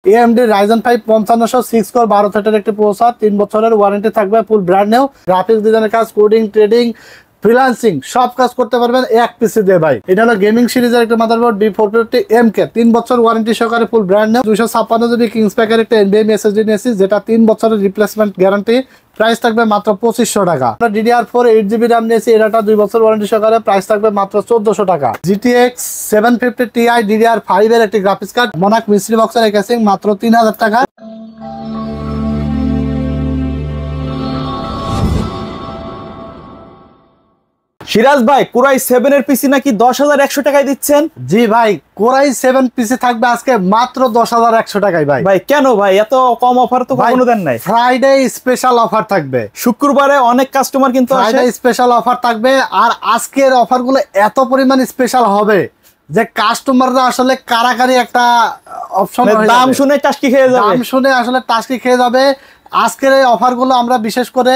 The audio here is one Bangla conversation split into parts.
AMD Ryzen 5 5500 6 কোর 12 থ্রেডের একটি প্রসেসর, 3 বছরের ওয়ারেন্টি থাকবে, ফুল ব্র্যান্ড নিউ, গ্রাফিক্স ডিজাইনের কাজ, কোডিং, ট্রেডিং, ফ্রিল্যান্সিং সব কাজ করতে পারবেন এক পিসি দিয়ে ভাই। এটা হলো গেমিং সিরিজের একটা মাদারবোর্ড B450MK, 3 বছর ওয়ারেন্টি সহকারে ফুল ব্র্যান্ড নিউ, 256GB কিংস প্যাকের একটা NVMe SSD নিয়েছি, যেটা 3 বছরের রিপ্লেসমেন্ট গ্যারান্টি। প্রাইস থাকবে মাত্র 2500 টাকা। DDR4 8GB RAM নিয়েছি, এটা 2 বছর ওয়ারেন্টি সহকারে, প্রাইস থাকবে মাত্র 1400 টাকা। GTX 750 Ti DDR5 এর একটি গ্রাফিক্স কার্ড, মনাক মিস্ট্রি বক্সের কেসিং, মাত্র 3000 টাকা। সিরাজ ভাই, কোরাই 7 এর পিসি নাকি 10,100 টাকায় দিচ্ছেন? জি ভাই, কোরাই 7 পিসি থাকবে আজকে মাত্র 10,100 টাকায় ভাই। ভাই কেন ভাই, এত কম অফার তো কখনো দেন নাই? ফ্রাইডে স্পেশাল অফার থাকবে, শুক্রবারে অনেক কাস্টমার কিন্তু ফ্রাইডে স্পেশাল অফার থাকবে। আর আজকের অফারগুলো এত পরিমাণ স্পেশাল হবে যে কাস্টমাররা আসলে কারাকারি একটা অপশন, দাম শুনে টাস্কি খেয়ে যাবে, দাম শুনে আসলে টাস্কি খেয়ে যাবে। আজকের এই অফারগুলো আমরা বিশেষ করে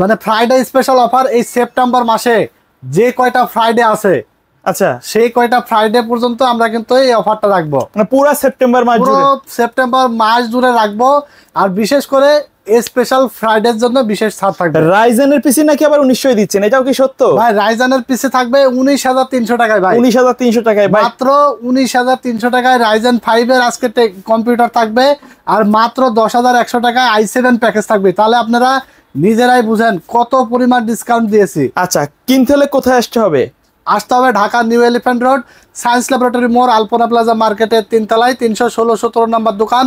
মানে ফ্রাইডে স্পেশাল অফার, এই সেপ্টেম্বর মাসে যে কয়টা ফ্রাইডে আছে, আচ্ছা সেই কয়টা ফ্রাইডে পর্যন্ত আমরা কিন্তু এই অফারটা রাখবো, মানে পুরো সেপ্টেম্বর মাস জুড়ে, সেপ্টেম্বর মাস জুড়ে রাখবো। আর বিশেষ করে স্পেশাল ফ্রাইডের জন্য বিশেষ ছাড় থাকবে। রাইজেনের পিসি নাকি আবার 1900 দিচ্ছেন, এটাও কি সত্য ভাই? রাইজেনের পিসি থাকবে 19,300 টাকায় ভাই, 19,300 টাকায় ভাই, মাত্র 19,300 টাকায় রাইজেন 5 এর আজকে কম্পিউটার থাকবে। আর মাত্র 10,100 টাকায় i7 প্যাকেজ থাকবে। তাহলে আপনারা নিজেরাই বুঝেন কত পরিমাণ ডিসকাউন্ট দিয়েছি। আচ্ছা, কিনতে হলে কোথায় আসতে হবে? আসতে হবে Dhaka new elephant road, science laboratory মোড়, আলপনা প্লাজা মার্কেটের 3 তলায় 316-17 নম্বর দোকান।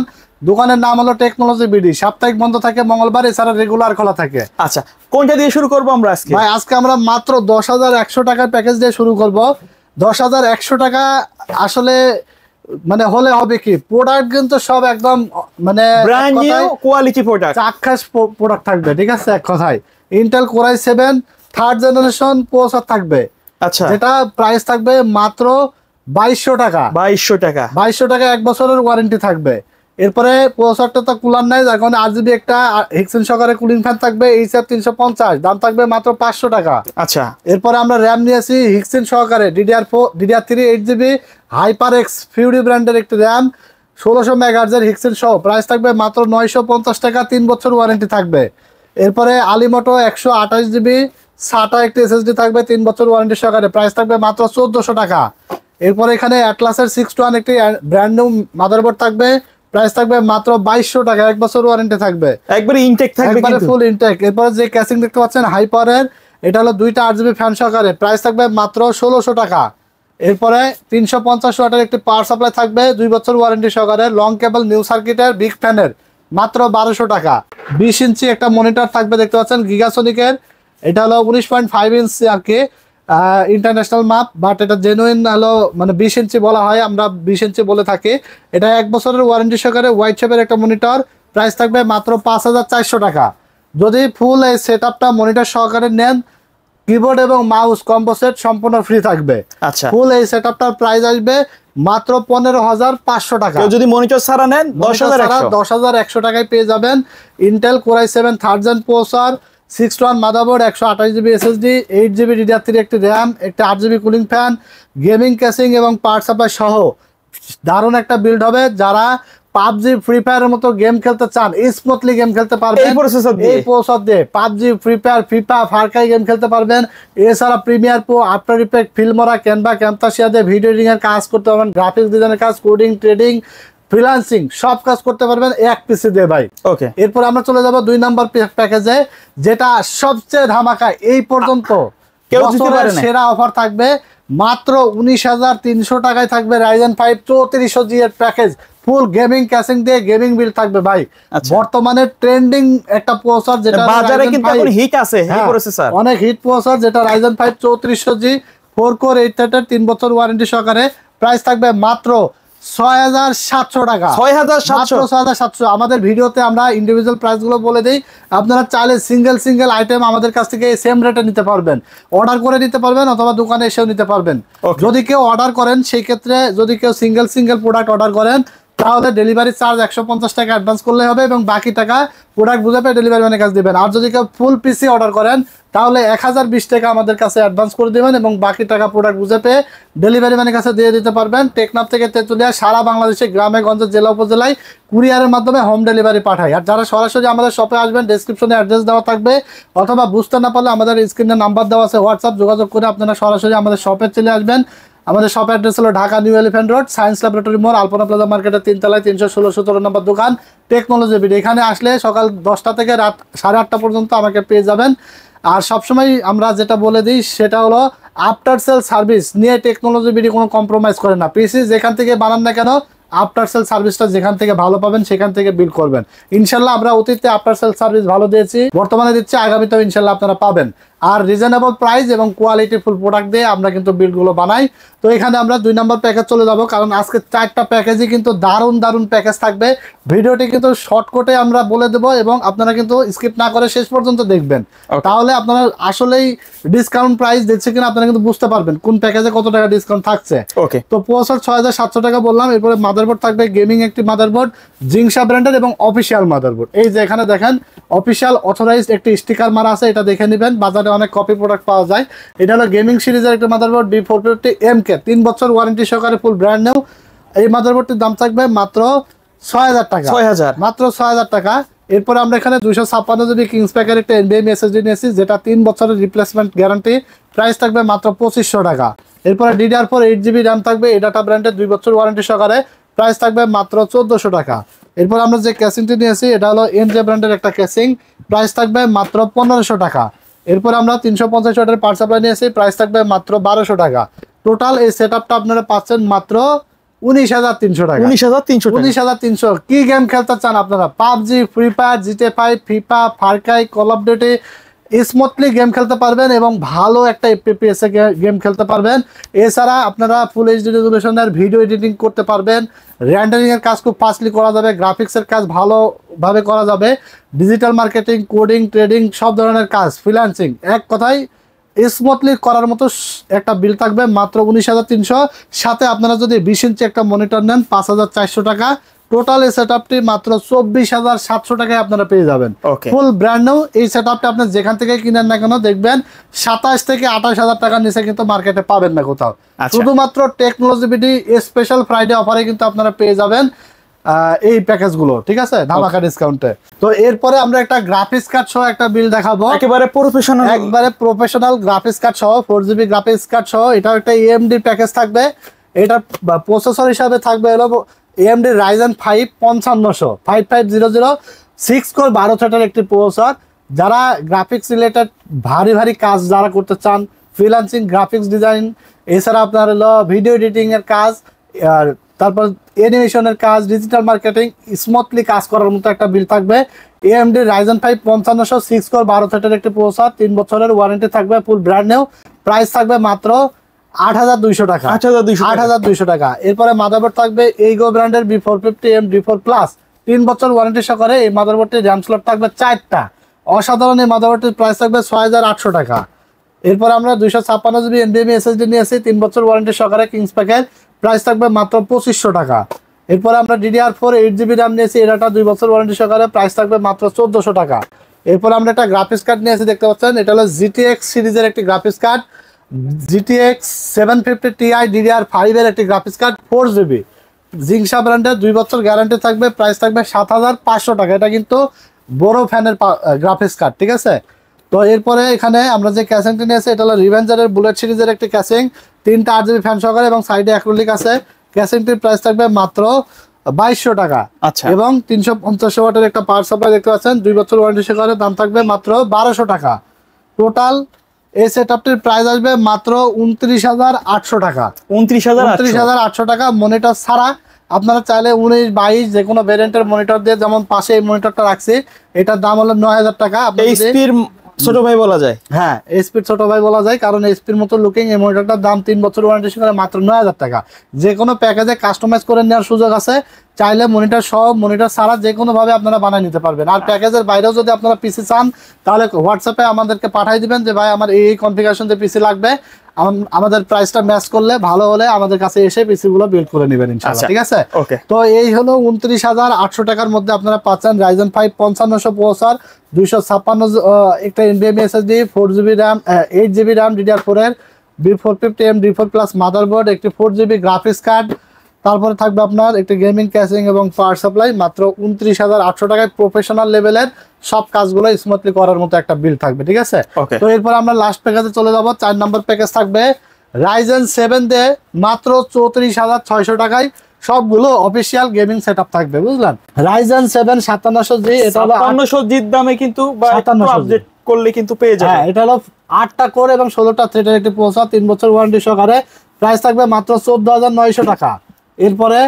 দোকানের নাম হলো টেকনোলজি বিডি। সাপ্তাহিক বন্ধ থাকে মঙ্গলবার, এছাড়া রেগুলার খোলা থাকে। আচ্ছা, কোনটা দিয়ে শুরু করবো আমরা আজকে? ভাই আজকে আমরা মাত্র 10,100 টাকার প্যাকেজ দিয়ে শুরু করব। 10,100 টাকা আসলে মানে হলে হবে কি, প্রোডাক্ট কিন্তু সব একদম মানে ব্র্যান্ড নিউ কোয়ালিটি প্রোডাক্ট, চাক্ষাস প্রোডাক্ট থাকবে। ঠিক আছে, এক কথায় Intel core i 7 third generation processor থাকবে। আচ্ছা, যেটা প্রাইস থাকবে মাত্র 2200 টাকা। 2200 টাকা, 2200 টাকা 1 বছরের ওয়ারেন্টি থাকবে। এরপরে প্রসেসরটা তো কুলার নাই, যার কারণে RGB একটা হিক্সেন সহকারে কুলিং ফ্যান থাকবে, এইচআর 350, দাম থাকবে মাত্র 500 টাকা। আচ্ছা, এরপরে আমরা র্যাম নিয়েছি হিক্সেন সহকারে DDR3 8GB HyperX ফিউরি ব্র্যান্ডের একটি র্যাম, 1600 মেগাহার্জের হিক্সেন সহ, প্রাইস থাকবে মাত্র 950 টাকা, 3 বছর ওয়ারেন্টি থাকবে। এরপরে আলিমোটো 128GB SATA একটি SSD থাকবে, 3 বছর ওয়ারেন্টি সহকারে, প্রাইস থাকবে মাত্র 1400 টাকা। এরপরে এখানে অ্যাটলাসের 6-1 একটি ব্র্যান্ড নিউ মাদারবোর্ড থাকবে, প্রাইস থাকবে মাত্র 2200 টাকা, 1 বছর ওয়ারেন্টি থাকবে, একবারে ইনটেক থাকবে, একবারে ফুল ইনটেক। এরপরে যে ক্যাসিং দেখতে পাচ্ছেন হাইপারের, এটা হলো 2টা RGB ফ্যান সহকারে, প্রাইস থাকবে মাত্র 1600 টাকা। এরপরে 350 ওয়াটের একটি পাওয়ার সাপ্লাই থাকবে, 2 বছর ওয়ারেন্টি সহকারে, লং কেবল নিউ সার্কিটের বিগ ফ্যানের, মাত্র 1200 টাকা। 20 ইঞ্চি একটা মনিটর থাকবে, দেখতে পাচ্ছেন গিগাসনিকের, এটা হলো 19.5 ইঞ্চি আর কি, ইন্টারন্যাশনাল মাপ, বাট এটা জেনুইন হলো মানে 20 ইঞ্চি বলা হয়, আমরা 20 ইঞ্চি বলে থাকি। এটা 1 বছরের ওয়ারেন্টি সহকারে হোয়াইট শেপের একটা মনিটর, প্রাইস থাকবে মাত্র 5400 টাকা। যদি ফুল এই সেটআপটা মনিটর সহকারে নেন, কিবোর্ড এবং মাউস কম্বো সেট সম্পূর্ণ ফ্রি থাকবে। আচ্ছা, ফুল এই সেটআপটার প্রাইস আসবে মাত্র 15,500 টাকা। যদি মনিটর ছাড়া নেন 10,100 টাকায় পেয়ে যাবেন Intel core i 7 third gen processor, 6-1 motherboard, 128GB SSD, 8GB DDR3 একটি র্যাম, একটা 8GB cooling fan, gaming casing এবং পাওয়ার সাপ্লাই সহ দারুণ একটা বিল্ড হবে। যারা পাবজি ফ্রি ফায়ারের মতো গেম খেলতে চান, স্মুথলি গেম খেলতে পারবেন এই প্রসেসর দিয়ে, PUBG, free fire, FIFA, ফারকাই game খেলতে পারবেন। এছাড়া Premiere Pro, after effect, ফিল্মরা, Canva, ক্যামতাসিয়া দিয়ে ভিডিও এডিটিং এর কাজ করতে পারবেন, গ্রাফিক্স ডিজাইনের কাজ, কোডিং, ট্রেডিং, ফ্রিল্যান্সিং সব কাজ করতে পারবেন এক পিসি দিয়ে ভাই। ওকে, এরপর আমরা চলে যাব 2 নম্বর প্যাকেজে, যেটা সবচেয়ে ধামাকা এই পর্যন্ত কেউ দিতে পারে না। সেরা অফার থাকবে মাত্র 19,300 টাকায় থাকবে রাইজেন 5 3400G এর প্যাকেজ, ফুল গেমিং ক্যাসিং দিয়ে গেমিং বিল থাকবে ভাই। বর্তমানে ট্রেন্ডিং একটা প্রসেসর, যেটা বাজারে কিন্তু এখন হিট আছে, এই প্রসেসর অনেক হিট প্রসেসর, যেটা রাইজেন 5 3400G 4 কোর 8 থ্রেডের 3 বছর ওয়ারেন্টি সহকারে, প্রাইস থাকবে মাত্র 6,700 টাকা। 6,700। আমাদের ভিডিওতে আমরা ইন্ডিভিজুয়াল প্রাইস গুলো বলে দিই, আপনারা চাইলে সিঙ্গেল আইটেম আমাদের কাছ থেকে সেম রেটে নিতে পারবেন, অর্ডার করে নিতে পারবেন অথবা দোকানে এসেও নিতে পারবেন। যদি কেউ অর্ডার করেন, সেই ক্ষেত্রে যদি কেউ সিঙ্গেল প্রোডাক্ট অর্ডার করেন, তাহলে ডেলিভারি চার্জ 150 টাকা অ্যাডভান্স করলে হবে এবং বাকি টাকা প্রোডাক্ট বুঝে পেয়ে ডেলিভারি ম্যানের কাছে দিবেন। আর যদি কেউ ফুল পিসি অর্ডার করেন তাহলে 1020 টাকা আমাদের কাছে অ্যাডভান্স করে দিবেন এবং বাকি টাকা প্রোডাক্ট বুঝে পেয়ে ডেলিভারি ম্যানের কাছে দিয়ে দিতে পারবেন। টেকনাফ থেকে তেঁতুলিয়া সারা বাংলাদেশে গ্রামে গঞ্জে জেলা উপজেলায় কুরিয়ারের মাধ্যমে হোম ডেলিভারি পাঠায়। আর যারা সরাসরি আমাদের শপে আসবেন ডেসক্রিপশনে অ্যাড্রেস দেওয়া থাকবে, অথবা বুঝতে না পারলে আমাদের স্ক্রিনে নাম্বার দেওয়া আছে, হোয়াটসঅ্যাপ যোগাযোগ করে আপনারা সরাসরি আমাদের শপে চলে আসবেন। আমাদের শপ অ্যাড্রেস হলো Dhaka new elephant road, science laboratory মোড়, আলপনা প্লাজা মার্কেটের 3 তলায় 316-17 নম্বর দোকান টেকনোলজি বিডি। এখানে আসলে সকাল 10টা থেকে রাত 8:30 পর্যন্ত আমাকে পেয়ে যাবেন। আর সবসময় আমরা যেটা বলে দিই সেটা হলো আফটার সেল সার্ভিস নিয়ে টেকনোলজি বিডি কোনো কম্প্রোমাইজ করে না। পিসি যেখান থেকে বানান না কেন আফটার সেল সার্ভিসটা যেখান থেকে ভালো পাবেন সেখান থেকে বিল করবেন। ইনশাল্লাহ আমরা অতীতে আফটার সেল সার্ভিস ভালো দিয়েছি, বর্তমানে দিচ্ছি, আগামীতেও ইনশাল্লাহ আপনারা পাবেন। আর রিজনেবল প্রাইস এবং কোয়ালিটি ফুল প্রোডাক্ট দিয়ে আমরা কিন্তু বিলগুলো বানাই। তো এখানে আমরা 2 নম্বর প্যাকেজ চলে যাব, কারণ আজকে 4টা প্যাকেজই কিন্তু দারুণ দারুণ প্যাকেজ থাকবে। ভিডিওটি কিন্তু শর্টকাটে আমরা বলে দেবো এবং আপনারা কিন্তু স্কিপ না করে শেষ পর্যন্ত দেখবেন, তাহলে আপনারা আসলেই ডিসকাউন্ট প্রাইস দিচ্ছে কিনা আপনারা কিন্তু বুঝতে পারবেন কোন প্যাকেজে কত টাকা ডিসকাউন্ট থাকছে। ওকে, তো প্রসেসর 6700 টাকা বললাম। এরপরে মাদারবোর্ড থাকবে গেমিং একটি মাদারবোর্ড, জিংসা ব্র্যান্ডের এবং অফিসিয়াল মাদারবোর্ড। এই যে এখানে দেখেন অফিসিয়াল অথরাইজড একটি স্টিকার মারা আছে, এটা দেখে নেবেন, বাজারে অনেক কপি প্রোডাক্ট পাওয়া যায়। এটা হলো গেমিং সিরিজের একটা মাদারবোর্ড B450MK, 3 বছর ওয়ারেন্টি সহকারে ফুল ব্র্যান্ড নিউ। এই মাদারবোর্ডটির দাম থাকবে মাত্র 6000 টাকা, 6000 মাত্র 6000 টাকা। এরপরে আমরা এখানে 256 জিবি কিংস প্যাকের একটা NVMe SSD নিয়েছি, যেটা 3 বছরের রিপ্লেসমেন্ট গ্যারান্টি, প্রাইস থাকবে মাত্র 2500 টাকা। এরপরে DDR4 8GB র্যাম থাকবে, এই ডাটা ব্র্যান্ডের 2 বছর ওয়ারেন্টি সহকারে, প্রাইস থাকবে মাত্র 1400 টাকা। এরপর আমরা যে ক্যাসিংটি নিয়েছি এটা হলো NJ ব্র্যান্ডের একটা ক্যাসিং, প্রাইস থাকবে মাত্র 1500 টাকা। এরপর আমরা 350 ওয়াটের পাওয়ার সাপ্লাই নিয়েছি, প্রাইস থাকবে মাত্র 1200 টাকা। টোটাল এই সেটআপটা আপনারা পাচ্ছেন মাত্র 19300 টাকা। 19300 কি গেম খেলতে চান আপনারা? PUBG, free fire, GTA 5, FIFA, ফারকাই, call of duty smoothly game খেলতে পারবেন এবং ভালো একটা FPS এ গেম খেলতে পারবেন। এছাড়া আপনারা ফুল HD রেজুলেশনের ভিডিও এডিটিং করতে পারবেন, রেন্ডারিং এর কাজ খুব ফাস্টলি করা যাবে, গ্রাফিক্সের কাজ ভালোভাবে করা যাবে, ডিজিটাল মার্কেটিং, কোডিং, ট্রেডিং সব ধরনের কাজ, ফ্রিল্যান্সিং, এক কথায় স্মুথলি করার মতো একটা বিল থাকবে মাত্র 19300। সাথে আপনারা যদি 20 ইঞ্চি একটা মনিটর নেন 5400 টাকা। টোটাল এই সেটআপটি মাত্র 24700 টাকায় আপনারা পেয়ে যাবেন, ফুল ব্র্যান্ড নিউ। এই সেটআপটা আপনি যেখান থেকে কিনেন না কেন দেখবেন 27 থেকে 28000 টাকার নিচে কিন্তু মার্কেটে পাবেন না কোথাও। শুধুমাত্র টেকনোলজি বিডি স্পেশাল ফ্রাইডে অফারে কিন্তু আপনারা পেয়ে যাবেন এই প্যাকেজগুলো, ঠিক আছে, ধামাকা ডিসকাউন্টে। তো এরপরে আমরা একটা গ্রাফিক্স কার্ড সহ একটা বিল দেখাবো, একেবারে প্রফেশনাল গ্রাফিক্স কার্ড সহ, 4GB গ্রাফিক্স কার্ড সহ। এটা একটা AMD প্যাকেজ থাকবে। এটা প্রসেসর হিসাবে থাকবে হলো AMD Ryzen 5 5500 6 কোর 12 থ্রেডের একটি প্রসেসর। যারা গ্রাফিক্স রিলেটেড ভারী কাজ যারা করতে চান, ফ্রিল্যান্সিং, গ্রাফিক্স ডিজাইন, এছাড়া আপনার হলো ভিডিও এডিটিং এর কাজ, আর তারপর অ্যানিমেশনের কাজ, ডিজিটাল মার্কেটিং স্মুথলি কাজ করার মতো একটা বিল থাকবে। AMD Ryzen 5 5500 6 কোর 12 থ্রেডের একটি প্রসেসর, 3 বছরের ওয়ারেন্টি থাকবে, ফুল ব্র্যান্ড নিউ, প্রাইস থাকবে মাত্র 8200 টাকা, 8200 টাকা। এরপরে মাদারবোর্ড থাকবে এইগো ব্র্যান্ডের B450M D4 প্লাস, 3 বছর ওয়ারেন্টি সহকারে। এই মাদারবোর্ডটির র্যাম স্লট থাকবে 4টা, অসাধারণ। এই মাদারবোর্ডটির প্রাইস থাকবে 6800 টাকা। এরপর আমরা 256 জিবি NVMe SSD নিয়েছি, 3 বছর ওয়ারেন্টি সহকারে, কিংস প্যাকেট, প্রাইস থাকবে মাত্র 2500 টাকা। এরপর আমরা DDR4 8GB র্যাম নিয়েছি, এটা 2 বছর ওয়ারেন্টি সহকারে, প্রাইস থাকবে মাত্র 1400 টাকা। এরপর আমরা একটা গ্রাফিক্স কার্ড নিয়েছি, দেখতে পাচ্ছেন, এটা হলো GTX সিরিজের একটি graphics card, GTX 750 Ti DDR5 এর একটি গ্রাফিক্স কার্ড, 4GB, জিংসা ব্র্যান্ডের, 2 বছর গ্যারান্টি থাকবে, প্রাইস থাকবে 7500 টাকা। এটা কিন্তু বড় ফ্যানের গ্রাফিক্স কার্ড, ঠিক আছে। তো এরপরে এখানে আমরা যে ক্যাসিংটি নিয়েছি এটা হলো রিভেঞ্জারের বুলেট সিরিজের একটি ক্যাসিং, 3টা 8GB ফ্যান সহকারে এবং সাইডে অ্যাক্রিলিক আছে। ক্যাসিংটির প্রাইস থাকবে মাত্র 2200 টাকা। এবং 350 ওয়াটের একটা পাওয়ার সাপ্লাই দেখতে পাচ্ছেন, 2 বছর ওয়ারেন্টি সহকারে, দাম থাকবে মাত্র 1200 টাকা। টোটাল এই সেটআপটির প্রাইস আসবে মাত্র 29800 টাকা, 29800 টাকা মনিটর ছাড়া। আপনারা চাইলে 19, 22 যে কোনো ভেরিয়েন্টের মনিটর দিয়ে, যেমন পাশে এই মনিটরটা রাখছি, এটার দাম হলো 9000 টাকা। ছোট ভাই বলা যায়, হ্যাঁ এসপির ছোট ভাই বলা যায়, কারণ এসপির মতো লুকিং এই মনিটরটার দাম 3 বছর ওয়ারেন্টি সহকারে মাত্র 9000 টাকা। যে কোনো প্যাকেজে কাস্টমাইজ করে নেওয়ার সুযোগ আছে, চাইলে মনিটর সহ মনিটর ছাড়া যে কোনো ভাবে আপনারা বানিয়ে নিতে পারবেন। আর প্যাকেজের বাইরেও যদি আপনারা পিসি চান তাহলে হোয়াটসঅ্যাপে আমাদেরকে পাঠিয়ে দিবেন যে ভাই আমার এই কনফিগারেশন যে পিসি লাগবে, আমাদের প্রাইসটা ম্যাচ করলে ভালো হলে আমাদের কাছে এসে পিসি গুলো বিল্ড করে নেবেন ইনশাআল্লাহ। ঠিক আছে, তো এই হলো 29,800 টাকার মধ্যে আপনারা পাচ্ছেন Ryzen 5 5500 প্রসেসর, 256 একটা NVMe SSD, 4GB RAM, 8GB RAM DDR4 এর B450M D4 প্লাস মাদারবোর্ড, একটি 4GB গ্রাফিক্স কার্ড, তারপরে থাকবে আপনার একটি গেমিং ক্যাসিং এবং পাওয়ার সাপ্লাই। মাত্র 29,800 টাকায় প্রফেশনাল লেভেলের সব কাজগুলো স্মুথলি করার মতো একটা বিল থাকবে। ঠিক আছে, তো এরপর আমরা লাস্ট প্যাকেজে চলে যাব। 4 নম্বর প্যাকেজ থাকবে Ryzen 7 দিয়ে মাত্র 34,600 টাকায় সবগুলো অফিশিয়াল গেমিং সেটআপ থাকবে, বুঝলেন? Ryzen 7 5700G, এটা হলো 5700G দামে কিন্তু আপডেট করলে কিন্তু পেয়ে যাবেন। হ্যাঁ, এটা হলো 8টা কোর এবং 16টা থ্রেডের একটি প্রসেসর, 3 বছর ওয়ারেন্টি সহকারে। প্রাইস থাকবে মাত্র 14,900 টাকা। এরপরে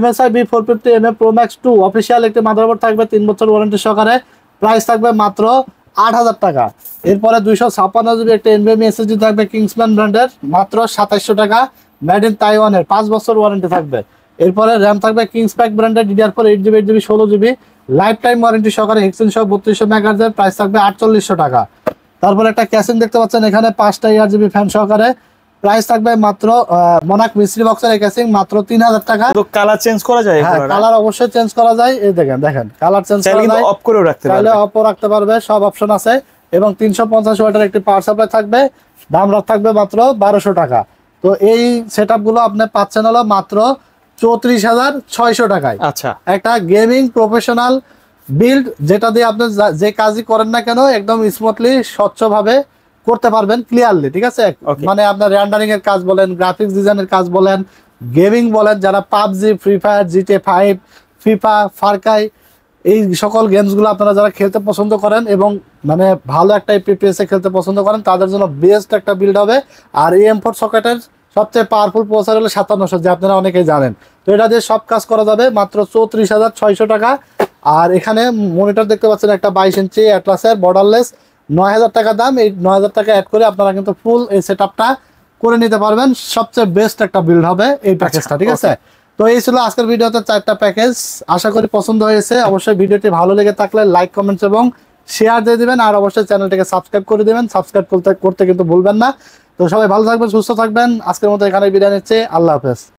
MSI B450MA Pro Max 2 official একটি মাদারবোর্ড থাকবে, 3 বছর ওয়ারেন্টি সহকারে। প্রাইস থাকবে মাত্র 8,000 টাকা। এরপরে 256GB একটা NVMe SSD থাকবে কিংসম্যান ব্র্যান্ডের, মাত্র 2700 টাকা। মেড ইন তাইওয়ানের, 5 বছর ওয়ারেন্টি থাকবে। এরপরে র্যাম থাকবে কিংসপ্যাক ব্র্যান্ডের DDR4 8GB 8GB 16GB life time warranty সহকারে, হেক্সিন সহ 3200 MHz, প্রাইস থাকবে 4800 টাকা। তারপরে একটা ক্যাসিং দেখতে পাচ্ছেন এখানে 5টা ARGB ফ্যান সহকারে, প্রাইস থাকবে মাত্র মনাক মিস্ট্রি বক্সের ক্যাসিং, মাত্র 3000 টাকা। তো কালার চেঞ্জ করা যায়? হ্যাঁ, কালার অবশ্যই চেঞ্জ করা যায়। এই দেখেন কালার চেঞ্জ করা যায়, অফ করেও রাখতে পারবে, চাইলে অফও রাখতে পারবে, সব অপশন আছে। এবং 350 ওয়াটের একটি পাওয়ার সাপ্লাই থাকবে, দাম থাকবে মাত্র 1200 টাকা। তো এই সেটআপগুলো আপনি পাচ্ছেন হলো মাত্র 34,600 টাকায়। আচ্ছা, একটা গেমিং প্রফেশনাল বিল্ড, যেটা দিয়ে আপনি যে কাজই করেন না কেন একদম স্মুথলি স্বচ্ছভাবে করতে পারবেন, ক্লিয়ারলি। ঠিক আছে, মানে আপনার রেন্ডারিং এর কাজ বলেন, গ্রাফিক্স ডিজাইনের কাজ বলেন, গেমিং বলেন, যারা PUBG, free fire, GTA 5, FIFA, ফারকাই এই সকল গেমসগুলো আপনারা যারা খেলতে পছন্দ করেন এবং মানে ভালো একটা FPS এ খেলতে পছন্দ করেন, তাদের জন্য বেস্ট একটা বিল্ড হবে। আর AM4 সকেটের সবচেয়ে পাওয়ারফুল প্রসেসর হলো 5700, যে আপনারা অনেকেই জানেন। তো এটা দিয়ে সব কাজ করা যাবে মাত্র 34,600 টাকা। আর এখানে মনিটর দেখতে পাচ্ছেন একটা 22 ইঞ্চি অ্যাটলাসের বর্ডারলেস, 9,000 টাকা দাম। এই 9,000 টাকা অ্যাড করে আপনারা কিন্তু ফুল এই সেটআপটা করে নিতে পারবেন। সবচেয়ে বেস্ট একটা বিল্ড হবে এই প্যাকেজটা। ঠিক আছে, তো এই ছিল আজকের ভিডিওতে 4টা প্যাকেজ। আশা করি পছন্দ হয়েছে। অবশ্যই ভিডিওটি ভালো লেগে থাকলে লাইক, কমেন্টস এবং শেয়ার দিয়ে দিবেন। আর অবশ্যই চ্যানেলটিকে সাবস্ক্রাইব করে দিবেন। সাবস্ক্রাইব করতে কিন্তু ভুলবেন না। তো সবাই ভালো থাকবেন, সুস্থ থাকবেন। আজকের মতো এখানে বিদায় নিচ্ছি। আল্লাহ হাফেজ।